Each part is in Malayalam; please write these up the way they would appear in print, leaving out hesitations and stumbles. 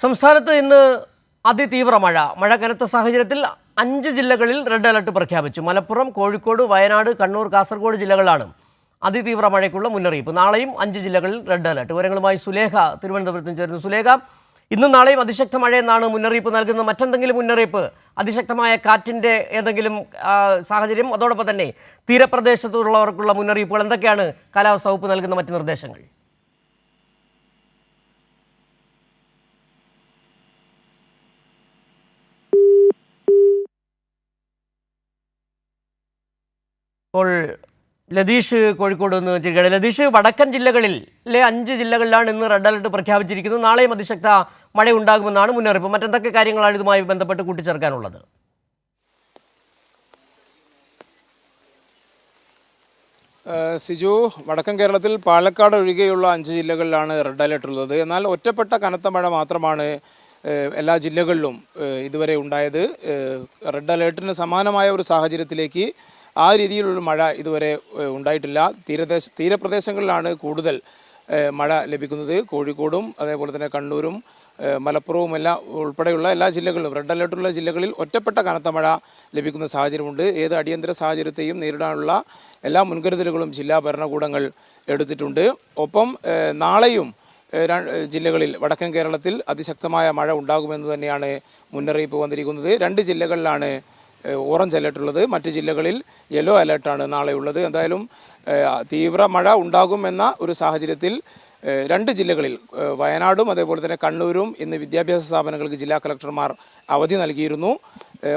സംസ്ഥാനത്ത് ഇന്ന് അതിതീവ്ര മഴ കനത്ത സാഹചര്യത്തിൽ 5 ജില്ലകളിൽ റെഡ് അലർട്ട് പ്രഖ്യാപിച്ചു. മലപ്പുറം, കോഴിക്കോട്, വയനാട്, കണ്ണൂർ, കാസർഗോഡ് ജില്ലകളാണ് അതിതീവ്ര മഴയ്ക്കുള്ള മുന്നറിയിപ്പ്. നാളെയും 5 ജില്ലകളിൽ റെഡ് അലർട്ട്. വിവരങ്ങളുമായി സുലേഖ തിരുവനന്തപുരത്ത് ചേരുന്നു. സുലേഖ, ഇന്നും നാളെയും അതിശക്ത മഴയെന്നാണ് മുന്നറിയിപ്പ് നൽകുന്നത്. മറ്റെന്തെങ്കിലും മുന്നറിയിപ്പ്, അതിശക്തമായ കാറ്റിൻ്റെ ഏതെങ്കിലും സാഹചര്യം, അതോടൊപ്പം തന്നെ തീരപ്രദേശത്തുള്ളവർക്കുള്ള മുന്നറിയിപ്പുകൾ എന്തൊക്കെയാണ് കാലാവസ്ഥാ വകുപ്പ് നൽകുന്ന മറ്റ് നിർദ്ദേശങ്ങൾ? ഇപ്പോൾ ലതീഷ് കോഴിക്കോട് നിന്ന് ചെയ്യുകയാണ്. ലതീഷ്, വടക്കൻ ജില്ലകളിലെ 5 ജില്ലകളിലാണ് ഇന്ന് റെഡ് അലർട്ട് പ്രഖ്യാപിച്ചിരിക്കുന്നത്. നാളെയും അതിശക്ത മഴ ഉണ്ടാകുമെന്നാണ് മുന്നറിയിപ്പ്. മറ്റെന്തൊക്കെ കാര്യങ്ങളാണ് ഇതുമായി ബന്ധപ്പെട്ട് കൂട്ടിച്ചേർക്കാനുള്ളത്? സിജു, വടക്കൻ കേരളത്തിൽ പാലക്കാട് ഒഴികെയുള്ള 5 ജില്ലകളിലാണ് റെഡ് അലർട്ട് ഉള്ളത്. എന്നാൽ ഒറ്റപ്പെട്ട കനത്ത മഴ മാത്രമാണ് എല്ലാ ജില്ലകളിലും ഇതുവരെ ഉണ്ടായത്. റെഡ് അലേർട്ടിന് സമാനമായ ഒരു സാഹചര്യത്തിലേക്ക് ആ രീതിയിലുള്ള മഴ ഇതുവരെ ഉണ്ടായിട്ടില്ല. തീരപ്രദേശങ്ങളിലാണ് കൂടുതൽ മഴ ലഭിക്കുന്നത്. കോഴിക്കോടും അതേപോലെ തന്നെ കണ്ണൂരും മലപ്പുറവും എല്ലാം ഉൾപ്പെടെയുള്ള എല്ലാ ജില്ലകളിലും റെഡ് അലേർട്ടുള്ള ജില്ലകളിൽ ഒറ്റപ്പെട്ട കനത്ത മഴ ലഭിക്കുന്ന സാഹചര്യമുണ്ട്. ഏത് അടിയന്തര സാഹചര്യത്തെയും നേരിടാനുള്ള എല്ലാ മുൻകരുതലുകളും ജില്ലാ ഭരണകൂടങ്ങൾ എടുത്തിട്ടുണ്ട്. ഒപ്പം നാളെയും ജില്ലകളിൽ വടക്കൻ കേരളത്തിൽ അതിശക്തമായ മഴ ഉണ്ടാകുമെന്ന് തന്നെയാണ് മുന്നറിയിപ്പ് വന്നിരിക്കുന്നത്. 2 ജില്ലകളിലാണ് ഓറഞ്ച് അലേർട്ടുള്ളത്. മറ്റ് ജില്ലകളിൽ യെല്ലോ അലേർട്ടാണ് നാളെയുള്ളത്. എന്തായാലും തീവ്ര മഴ ഉണ്ടാകുമെന്ന ഒരു സാഹചര്യത്തിൽ 2 ജില്ലകളിൽ വയനാടും അതേപോലെ തന്നെ കണ്ണൂരും ഇന്ന് വിദ്യാഭ്യാസ സ്ഥാപനങ്ങൾക്ക് ജില്ലാ കളക്ടർമാർ അവധി നൽകിയിരുന്നു.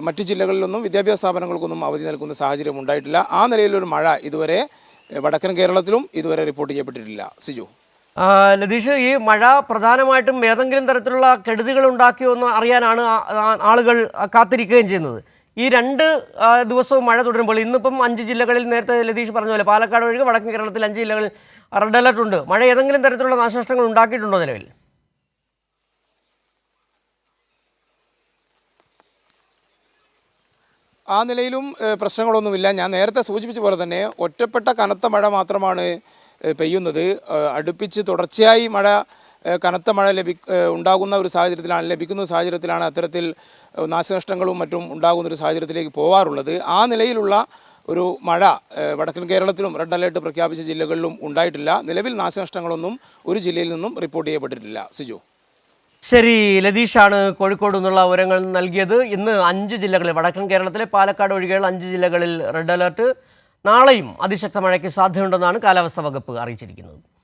മറ്റു ജില്ലകളിലൊന്നും വിദ്യാഭ്യാസ സ്ഥാപനങ്ങൾക്കൊന്നും അവധി നൽകുന്ന സാഹചര്യം ഉണ്ടായിട്ടില്ല. ആ നിലയിലൊരു മഴ ഇതുവരെ വടക്കൻ കേരളത്തിലും ഇതുവരെ റിപ്പോർട്ട് ചെയ്യപ്പെട്ടിട്ടില്ല. സിജു, ലതീഷ്, ഈ മഴ പ്രധാനമായിട്ടും ഏതെങ്കിലും തരത്തിലുള്ള കെടുതികൾ ഉണ്ടാക്കിയോ എന്ന് അറിയാനാണ് ആളുകൾ കാത്തിരിക്കുകയും ചെയ്യുന്നത്. ഈ 2 ദിവസവും മഴ തുടരുമ്പോൾ ഇന്നിപ്പം 5 ജില്ലകളിൽ നേരത്തെ ലതീഷ് പറഞ്ഞ പോലെ പാലക്കാട് ഒഴികെ വടക്കൻ കേരളത്തിൽ 5 ജില്ലകളിൽ റെഡ് അലർട്ട് ഉണ്ട്. മഴ ഏതെങ്കിലും തരത്തിലുള്ള നാശനഷ്ടങ്ങൾ ഉണ്ടാക്കിയിട്ടുണ്ടോ നിലവിൽ? ആ നിലയിലും പ്രശ്നങ്ങളൊന്നുമില്ല. ഞാൻ നേരത്തെ സൂചിപ്പിച്ച പോലെ തന്നെ ഒറ്റപ്പെട്ട കനത്ത മഴ മാത്രമാണ് പെയ്യുന്നത്. അടുപ്പിച്ച് തുടർച്ചയായി കനത്ത മഴ ഉണ്ടാകുന്ന ഒരു സാഹചര്യത്തിലാണ് ലഭിക്കുന്ന സാഹചര്യത്തിലാണ് അത്തരത്തിൽ നാശനഷ്ടങ്ങളും മറ്റും ഉണ്ടാകുന്ന ഒരു സാഹചര്യത്തിലേക്ക് പോകാറുള്ളത്. ആ നിലയിലുള്ള ഒരു മഴ വടക്കൻ കേരളത്തിലും റെഡ് അലേർട്ട് പ്രഖ്യാപിച്ച ജില്ലകളിലും ഉണ്ടായിട്ടില്ല. നിലവിൽ നാശനഷ്ടങ്ങളൊന്നും ഒരു ജില്ലയിൽ നിന്നും റിപ്പോർട്ട് ചെയ്യപ്പെട്ടിട്ടില്ല. സിജു, ശരി. ലതീഷാണ് കോഴിക്കോട് നിന്നുള്ള വിവരങ്ങൾ നൽകിയത്. ഇന്ന് 5 ജില്ലകളിൽ, വടക്കൻ കേരളത്തിലെ പാലക്കാട് ഒഴികെയുള്ള 5 ജില്ലകളിൽ റെഡ് അലർട്ട്. നാളെയും അതിശക്ത മഴയ്ക്ക് സാധ്യതയുണ്ടെന്നാണ് കാലാവസ്ഥാ വകുപ്പ് അറിയിച്ചിരിക്കുന്നത്.